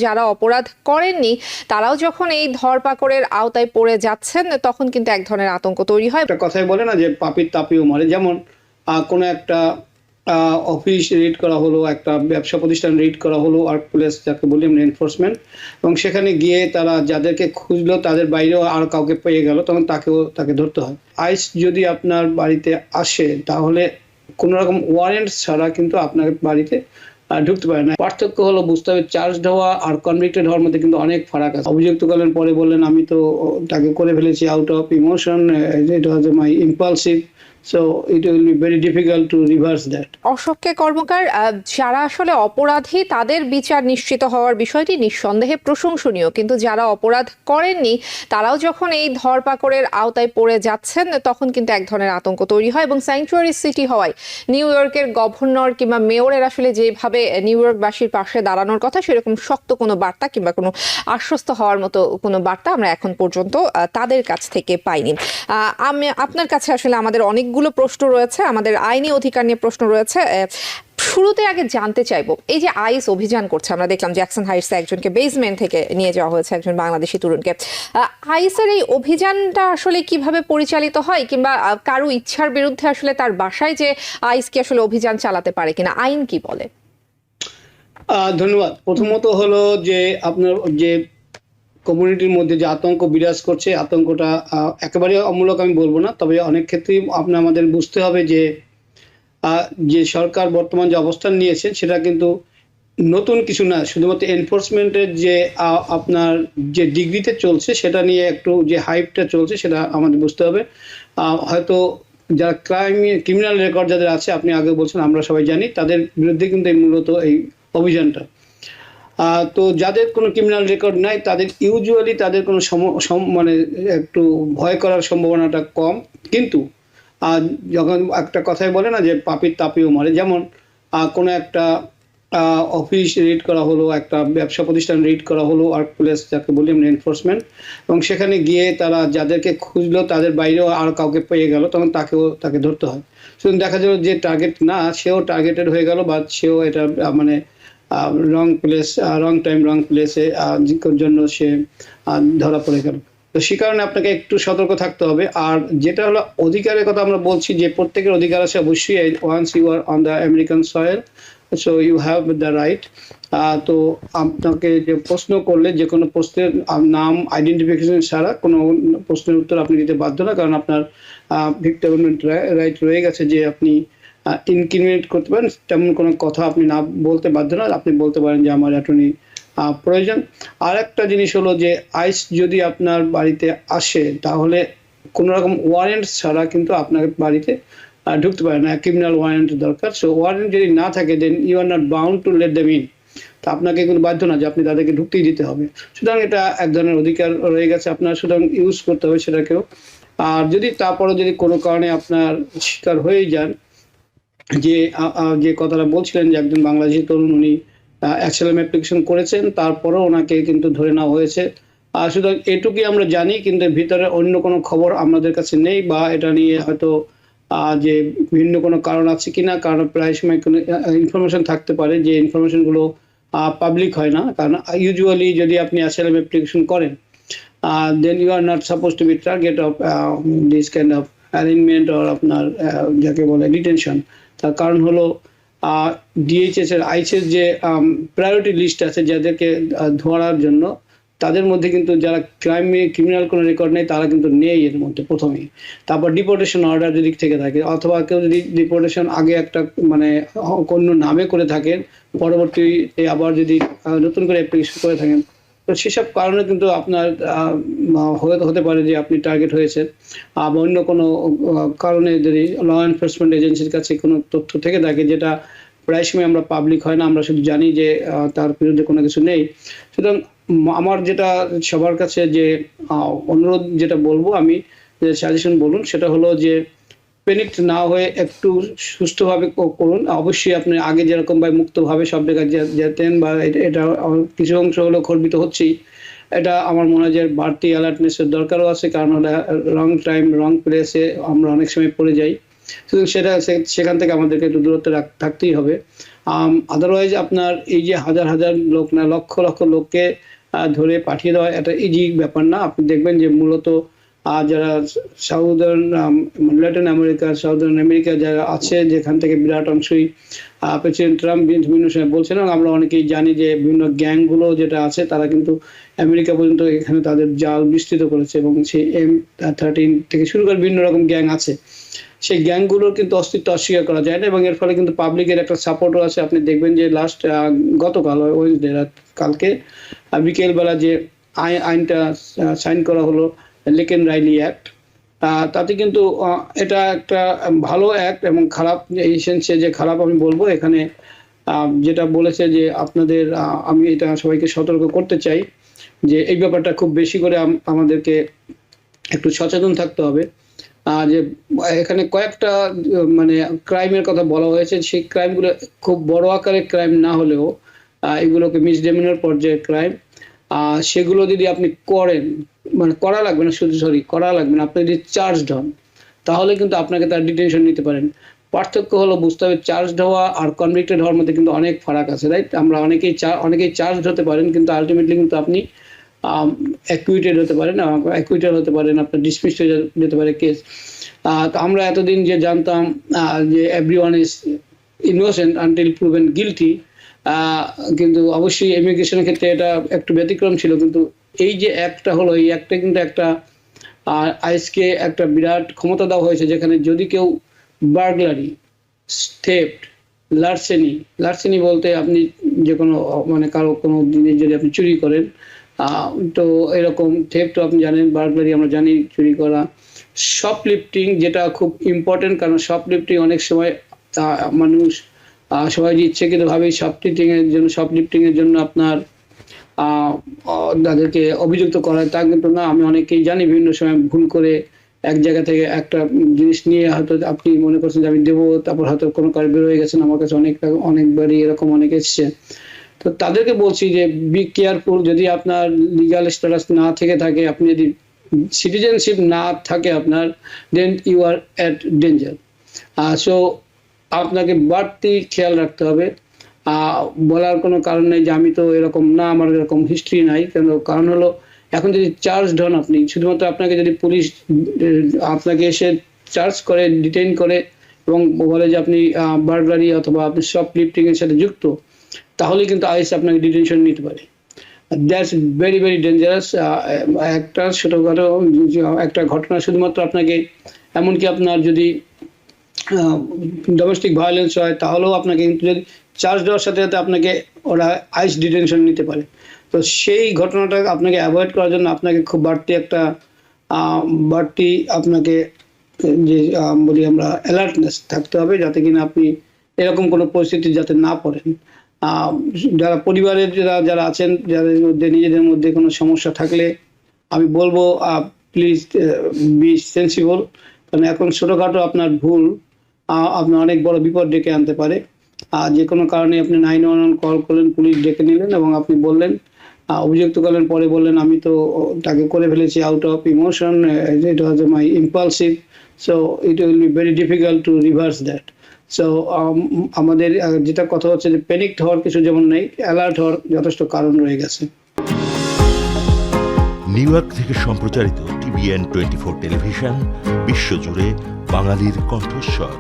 যারা অপরাধ করেননি তারাও যখন এই ধরপাকড়ের আওতায় পড়ে যাচ্ছেন তখন কিন্তু এক ধরনের আতঙ্ক তৈরি হয়। একটা কথাই বলে না যে পাপির তাপিও মরে, যেমন কোনো একটা অফিস রেড করা হলো, একটা ব্যবসা প্রতিষ্ঠান রেড করা হলো, ওয়ার্ক প্লেস যাকে বলি আমরা এনফোর্সমেন্ট, এবং সেখানে গিয়ে তারা যাদেরকে খুঁজলো তাদের বাইরেও আর কাউকে পেয়ে গেল, তখন তাকে ধরতে হয়। আইস যদি আপনার বাড়িতে আসে তাহলে কোনো রকম ওয়ারেন্ট ছাড়া কিন্তু আপনার বাড়িতে ঢুকতে পারে না। পার্থক্য হলো বুঝতে হবে, চার্জড হওয়া আর কনভিক্টেড হওয়ার মধ্যে কিন্তু অনেক ফারাক আছে। অভিযুক্ত করলেন, পরে বললেন আমি তো তাকে করে ফেলেছি out of emotion, it was my impulsive, so it will be very difficult to reverse that. Ashok Karmakar, যারা আসলে অপরাধী তাদের বিচার নিশ্চিত হওয়ার বিষয়টি নিঃসন্দেহে প্রশংসনীয়, কিন্তু যারা অপরাধ করেননি তারাও যখন এই ধরপাকড়ের আওতায় পড়ে যাচ্ছেন তখন কিন্তু এক ধরনের আতঙ্ক তৈরি হয়। এবং স্যাংচুয়ারি সিটি হওয়ায় নিউ ইয়র্কের গভর্নর কিংবা মেয়রের আসলে যেভাবে নিউ ইয়র্কবাসীর পাশে দাঁড়ানোর কথা, সেরকম শক্ত কোনো বার্তা কিংবা কোনো আশ্বস্ত হওয়ার মতো কোনো বার্তা আমরা এখন পর্যন্ত তাদের কাছ থেকে পাইনি। আমি আপনার কাছে আসলে আমাদের অনেকগুলো প্রশ্ন রয়েছে, আমাদের আইনি অধিকার নিয়ে প্রশ্ন রয়েছে। শুরুতে আগে জানতে চাইবো, এই যে আইস অভিযান করছে, আমরা দেখলাম জ্যাকসন হাইটসে একজনকে বেসমেন্ট থেকে নিয়ে যাওয়া হয়েছে, একজন বাংলাদেশি তরুণকে। আইসের এই অভিযানটা আসলে কিভাবে পরিচালিত হয়, কিংবা কারো ইচ্ছার বিরুদ্ধে আসলে তার বাসায় যে আইস কি আসলে অভিযান চালাতে পারে কিনা, আইন কি বলে? ধন্যবাদ। প্রথমত হলো যে আপনার যে কমিউনিটির মধ্যে যে আতঙ্ক বিরাজ করছে, আতঙ্কটা একেবারে অমূলক আমি বলবো না, তবে অনেক ক্ষেত্রেই আমাদের বুঝতে হবে যে যে সরকার বর্তমান যে অবস্থান নিয়েছে সেটা কিন্তু নতুন কিছু না, শুধুমাত্র এনফোর্সমেন্টের যে আপনার যে ডিগ্রিতে চলছে সেটা নিয়ে একটু যে হাইপটা চলছে সেটা আমাদের বুঝতে হবে। হয়তো যারা ক্রিমিনাল রেকর্ড যাদের আছে, আপনি আগে বলছেন আমরা সবাই জানি, তাদের বিরুদ্ধে কিন্তু মূলত এই অভিযানটা। তো যাদের কোনো ক্রিমিনাল রেকর্ড নাই তাদের ইউজুয়ালি তাদের কোনো মানে একটু ভয় করার সম্ভাবনাটা কম, কিন্তু যখন একটা কথাই বলে না যে পাপির তাপিও মরে, যেমন কোনো একটা অফিস রেড করা হলো, একটা ব্যবসা প্রতিষ্ঠান রেড করা হলো, ওয়ার্ক প্লেস যাকে বলি আমরা এনফোর্সমেন্ট, এবং সেখানে গিয়ে তারা যাদেরকে খুঁজলো তাদের বাইরেও আর কাউকে পেয়ে গেল, তখন তাকে ধরতে হয়। শুধু দেখা গেল যে টার্গেট না, সেও টার্গেটেড হয়ে গেল, বা সেও এটা মানে রং প্লেস, রং টাইম, রং প্লেসে জন্য সে ধরা পড়ে গেল। তো সে কারণে আপনাকে একটু সতর্ক থাকতে হবে। আর যেটা হলো অধিকারের কথা আমরা বলছি, যে প্রত্যেকের অধিকার আছে অবশ্যই, once you are on the American soil, so you have the right. তো আপনাকে যে প্রশ্ন করলে, যে কোনো প্রশ্নের নাম আইডেন্টিফিকেশন ছাড়া কোনো প্রশ্নের উত্তর আপনি দিতে বাধ্য না, কারণ আপনার ভিক্টিমের রাইট রয়ে গেছে যে আপনি ইনক্রিমিনেট করতে পারেন, তেমন কোনো কথা আপনি না বলতে বাধ্য না। আপনি বলতে পারেন যে আমার অ্যাটর্নি প্রয়োজন। আর একটা জিনিস হলো যে আইস যদি আপনার বাড়িতে আসে তাহলে কোনো রকম ওয়ারেন্ট ছাড়া কিন্তু আপনার বাড়িতে ঢুকতে পারে না, ক্রিমিনাল ওয়ারেন্ট দরকার। সো ওয়ারেন্ট যদি না থাকে then you are not bound to let them in, তা আপনাকে কোনো বাধ্য না যে আপনি তাদেরকে ঢুকতেই দিতে হবে। সুতরাং এটা এক ধরনের অধিকার রয়ে গেছে আপনার, সুতরাং ইউজ করতে হবে সেটাকেও। আর যদি তারপরে যদি কোনো কারণে আপনার শিকার হয়ে যান, যে কথাটা বলছিলেন যে একজন বাংলাদেশি তরুণ উনি অ্যাসাইলাম অ্যাপ্লিকেশন করেছেন, তারপরেও ওনাকে কিন্তু ধরে নেওয়া হয়েছে। সুতরাং এটুকুই আমরা জানি, কিন্তু ভিতরে অন্য কোনো খবর আমাদের কাছে নেই, বা এটা নিয়ে হয়তো যে ভিন্ন কোনো কারণ আছে কিনা, কারণ প্রায় সময় কোনো ইনফরমেশন থাকতে পারে যে ইনফরমেশনগুলো পাবলিক হয় না, কারণ ইউজুয়ালি যদি আপনি অ্যাসাইলাম অ্যাপ্লিকেশন করেন then you are not suppose to be target of this kind of arrangement, or আপনার যাকে বলে ডিটেনশন। তার কারণ হলো ডিএইচএস এর আইসের যে প্রায়োরিটি লিস্ট আছে যাদেরকে ধরার জন্য, তাদের মধ্যে কিন্তু যারা ক্রিমিনাল কোনো রেকর্ড নেই তারা কিন্তু নেই এর মধ্যে প্রথমেই। তারপর ডিপোর্টেশন অর্ডার যদি থেকে থাকে, অথবা কেউ যদি ডিপোর্টেশন আগে একটা মানে অন্য নামে করে থাকেন, পরবর্তীতে আবার যদি নতুন করে অ্যাপ্লিকেশন করে থাকেন, তো সেসব কারণে কিন্তু আপনার হতে পারে যে আপনি টার্গেট হয়েছেন। বা অন্য কোনো কারণে যদি ল এনফোর্সমেন্ট এজেন্সির কাছে কোনো তথ্য থেকে থাকে, যেটা প্রায় সময় আমরা পাবলিক হয় না, আমরা শুধু জানি যে তার বিরুদ্ধে কোনো কিছু নেই। সুতরাং আমার যেটা সবার কাছে যে অনুরোধ, যেটা বলবো আমি, যে সাজেশন বলুন, সেটা হলো যে প্যানিক না হয়ে একটু সুস্থভাবে করুন। অবশ্যই আপনি আগে যেরকম ভাবে মুক্তভাবে সব জায়গায় যেতেন, বা এটা কিছু অংশ হলো খর্বিত হচ্ছেই, এটা আমার মনে হয় যে বাড়তি অ্যালার্টনেসের দরকারও আছে, কারণ হলো রং টাইম রং প্লেসে আমরা অনেক সময় পড়ে যাই। সুতরাং সেখান থেকে আমাদেরকে একটু দূরত্বে থাকতেই হবে। আদারওয়াইজ আপনার এই যে হাজার হাজার লোক না লক্ষ লক্ষ লোককে ধরে পাঠিয়ে দেওয়া এটা ইজি ব্যাপার না। আপনি দেখবেন যে মূলত যারা ল্যাটিন আমেরিকা, সাউদার্ন আমেরিকা যারা আছে, যেখান থেকে বিরাট অংশই প্রেসিডেন্ট ট্রাম্প বিভিন্ন সময় বলছেন, এবং আমরা অনেকেই জানি যে বিভিন্ন গ্যাংগুলো যেটা আছে তারা কিন্তু আমেরিকা পর্যন্ত এখানে তাদের জাল বিস্তৃত করেছে, এবং সেই M13 থেকে শুরু করে বিভিন্ন রকম গ্যাং আছে। সেই গ্যাংগুলোর কিন্তু অস্তিত্ব অস্বীকার করা যায় না, এবং এর ফলে কিন্তু পাবলিকের একটা সাপোর্টও আছে। আপনি দেখবেন যে গতকাল ওয়েডনেসডে কালকে বিকেলবেলা যে আইনটা সাইন করা হলো, লিকেন রাইলি অ্যাক্ট, তাতে কিন্তু এটা একটা ভালো অ্যাক্ট এবং খারাপ এই সেন্সে যে খারাপ আমি বলবো এখানে যেটা বলেছে যে আপনাদের আমি এটা সবাইকে সতর্ক করতে চাই যে এই ব্যাপারটা খুব বেশি করে আমাদেরকে একটু সচেতন থাকতে হবে। যে এখানে কয়েকটা মানে ক্রাইমের কথা বলা হয়েছে, সেই ক্রাইমগুলো খুব বড় আকারের ক্রাইম না হলেও এগুলোকে মিসডেমিনার পর্যায়ের ক্রাইম। সেগুলো যদি আপনি করেন, মানে করা লাগবে না, করা লাগবে না, আপনি যদি চার্জড হন তাহলে কিন্তু আপনাকে তার ডিটেনশন নিতে পারেন। পার্থক্য হলো বুঝতে হবে চার্জড হওয়া আর কনভিক্টেড হওয়ার মধ্যে কিন্তু অনেক ফারাক আছে, রাইট? আমরা অনেকেই চার্জড হতে পারেন, কিন্তু আলটিমেটলি কিন্তু আপনি অ্যাকুইটেড হতে পারেন, অ্যাকুইটেড হতে পারেন, আপনার ডিসমিস হয়ে যেতে পারে কেস। তো আমরা এতদিন যে জানতাম যে everyone is innocent until proven guilty, কিন্তু অবশ্যই ইমিগ্রেশনের ক্ষেত্রে এটা একটু ব্যতিক্রম ছিল। কিন্তু এই যে অ্যাক্টটা হলো, এই অ্যাক্টটা কিন্তু একটা আইসকে একটা বিরাট ক্ষমতা দেওয়া হয়েছে, যেখানে যদি কেউ বার্গলারি, থেফট, লার্সেনি বলতে আপনি যে কোনো মানে কারো কোনো জিনিস যদি আপনি চুরি করেন, তো এরকম থেফটও আপনি জানেন, বার্গলারি আমরা জানি চুরি করা, শপলিফটিং যেটা খুব ইম্পর্টেন্ট, কারণ শপলিফটিং অনেক সময় মানুষ সবাই ইচ্ছাকৃতভাবে শপলিফটিং এর জন্য আপনার তাদেরকে অভিযুক্ত করা হয়, তা কিন্তু না। আমি অনেকেই জানি বিভিন্ন সময় ভুল করে এক জায়গা থেকে একটা জিনিস নিয়ে হয়তো আপনি মনে করছেন যে আমি দেবো, তারপর হয়তো কোনো কারণে বের হয়ে গেছেন। আমার কাছে অনেকবারই এরকম অনেক এসছে। তো তাদেরকে বলছি যে বি কেয়ারফুল। যদি আপনার লিগাল স্ট্যাটাস না থেকে থাকে, আপনি যদি সিটিজেনশিপ না থাকে আপনার, then you are at danger. So আপনাকে বাড়তি খেয়াল রাখতে হবে। বলার কোনো কারণ নেই যে আমি তো এরকম না, আমার এরকম হিস্ট্রি নাই। কারণ হলো এখন যদি চার্জড হন আপনি, শুধুমাত্র আপনাকে যদি পুলিশ আপনাকে এসে চার্জ করে, ডিটেইন করে এবং বলে যে আপনি বার্গলারি অথবা আপনি শপলিফটিং এর সাথে যুক্ত, তাহলে কিন্তু আইস আপনাকে ডিটেনশন নিতে পারে। That's very very dangerous. একটা ছোটোখাটো একটা ঘটনা শুধুমাত্র আপনাকে, এমনকি আপনার যদি ডোমেস্টিক ভায়োলেন্স হয় তাহলেও আপনাকে কিন্তু যদি চার্জ দেওয়ার সাথে সাথে আপনাকে ওরা আইস ডিটেনশন নিতে পারে। তো সেই ঘটনাটা আপনাকে অ্যাভয়েড করার জন্য আপনাকে খুব বাড়তি আপনাকে যে বলি আমরা অ্যালার্টনেস থাকতে হবে, যাতে কিনা আপনি এরকম কোনো পরিস্থিতি যাতে না পড়েন। যারা পরিবারের যারা আছেন, যাদের মধ্যে নিজেদের মধ্যে কোনো সমস্যা থাকলে আমি বলবো প্লিজ বি সেন্সিবল, কারণ এখন ছোটোখাটো আপনার ভুল আপনার অনেক বড় বিপদ ডেকে আনতে পারে। যে কোনো কারণে আপনি 911 কল করলেন, পুলিশ ডেকে নিলেন এবং আপনি বললেন, অভিযুক্ত করলেন, পরে বললেন আমি তো তাকে করে ফেলেছি out of emotion, it was my impulsive, so it will be very difficult to reverse that. So আমাদের যেটা কথা হচ্ছে যে প্যানিকড হওয়ার কিছু যেমন নেই, অ্যালার্ট হওয়ার যথেষ্ট কারণ রয়ে গেছে। নিউ ইয়র্ক থেকে সম্প্রচারিত TVN 24 টেলিভিশন বিশ্বজুড়ে বাঙালির কণ্ঠস্বর।